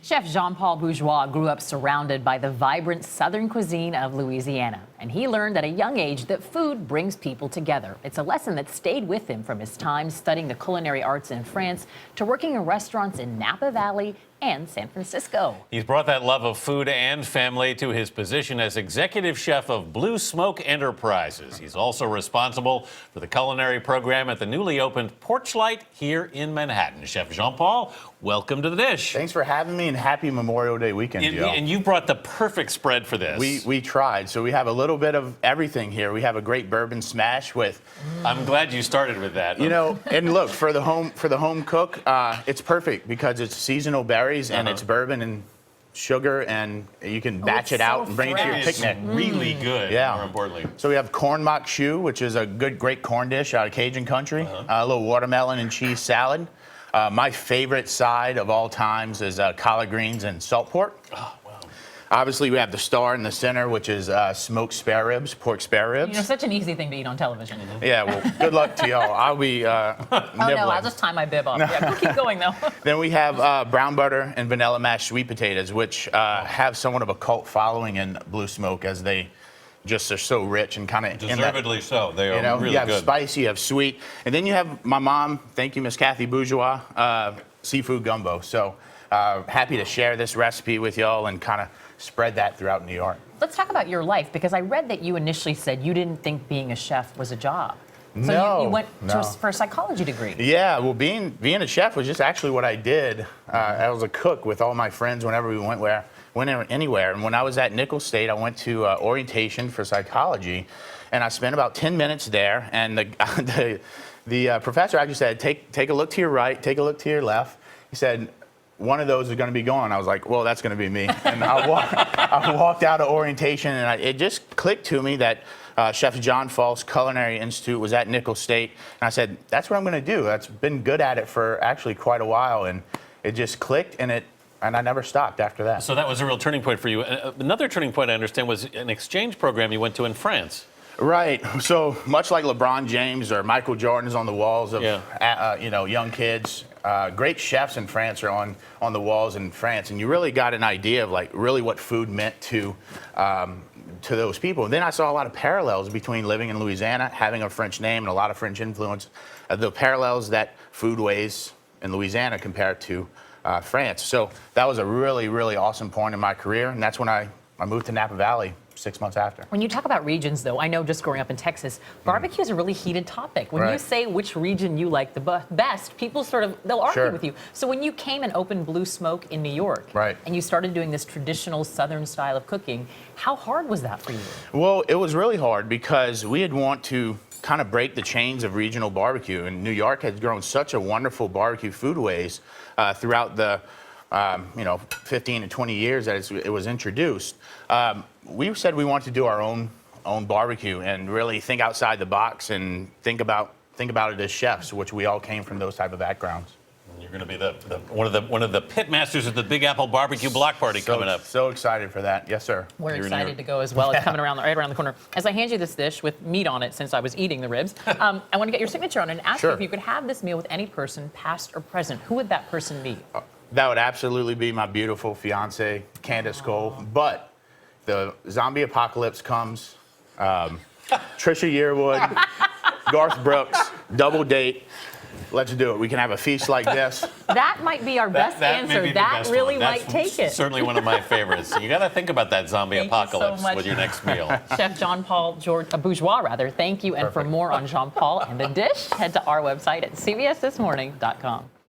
Chef Jean-Paul Bourgeois grew up surrounded by the vibrant southern cuisine of Louisiana, and he learned at a young age that food brings people together. It's a lesson that stayed with him from his time studying the culinary arts in France to working in restaurants in Napa Valley and San Francisco. He's brought that love of food and family to his position as executive chef of Blue Smoke Enterprises. He's also responsible for the culinary program at the newly opened Porchlight here in Manhattan. Chef Jean-Paul, welcome to the dish. Thanks for having me, and happy Memorial Day weekend, Joe. And you brought the perfect spread for this. We tried. So we have a little bit of everything here. We have a great bourbon smash with. I'm glad you started with that. You know, and look, for the home cook, it's perfect because it's seasonal berries and it's bourbon and sugar, and you can batch it out and bring it to your picnic. It's really good, more importantly. So we have corn mac choux, which is a great corn dish out of Cajun country. A little watermelon and cheese salad. My favorite side of all times is collard greens and salt pork. Oh, wow. Obviously, we have the star in the center, which is smoked spare ribs, pork spare ribs. You know, such an easy thing to eat on television. Yeah, well, good luck to y'all. I'll be nibbling. Oh, no, I'll just tie my bib off. Yeah, we'll keep going, though. Then we have brown butter and vanilla mashed sweet potatoes, which have somewhat of a cult following in Blue Smoke, as they just are so rich and kind of deservedly so. They are really good. You have spicy, you have sweet, and then you have my mom. Thank you, Miss Kathy Bourgeois. Seafood gumbo. So happy to share this recipe with y'all and kind of spread that throughout New York. Let's talk about your life, because I read that you initially said you didn't think being a chef was a job. So no, you went for a psychology degree. Yeah, well, being a chef was just actually what I did. I was a cook with all my friends whenever we went anywhere. And when I was at Nicholls State, I went to orientation for psychology, and I spent about 10 minutes there. And the professor actually said, take a look to your right, take a look to your left. He said, one of those is going to be gone. I was like, well, that's going to be me. And I walked out of orientation, and it just clicked to me that Chef John Falk's Culinary Institute was at Nicholls State. And I said, that's what I'm going to do. That's been good at it for actually quite a while. And it just clicked, and I never stopped after that. So that was a real turning point for you. Another turning point, I understand, was an exchange program you went to in France. Right. So much like LeBron James or Michael Jordan's on the walls of young kids, great chefs in France are on the walls in France, and you really got an idea of like really what food meant to those people. And then I saw a lot of parallels between living in Louisiana, having a French name and a lot of French influence, the parallels that food weighs in Louisiana compared to France. So that was a really, really awesome point in my career, and that's when I moved to Napa Valley 6 months after. When you talk about regions, though, I know just growing up in Texas, barbecue is a really heated topic. When you say which region you like the best, people they'll argue with you. So when you came and opened Blue Smoke in New York, and you started doing this traditional Southern style of cooking, how hard was that for you? Well, it was really hard because we had want to kind of break the chains of regional barbecue, and New York has grown such a wonderful barbecue foodways throughout the 15 to 20 years that it was introduced. We said we wanted to do our own barbecue and really think outside the box and think about it as chefs, which we all came from those type of backgrounds. You're going to be one of the pit masters of the Big Apple Barbecue Block Party coming up. So excited for that. Yes, sir. We're excited to go as well. It's coming right around the corner. As I hand you this dish with meat on it, since I was eating the ribs, I want to get your signature on it and ask you if you could have this meal with any person, past or present. Who would that person be? That would absolutely be my beautiful fiance, Candace Cole. But the zombie apocalypse comes, Trisha Yearwood, Garth Brooks, double date. Let's do it. We can have a feast like this. That might be our best answer. That really might take it. Certainly one of my favorites. You got to think about that zombie apocalypse with your next meal. Chef Jean-Paul Bourgeois, thank you. And for more on Jean-Paul and the dish, head to our website at cbsthismorning.com.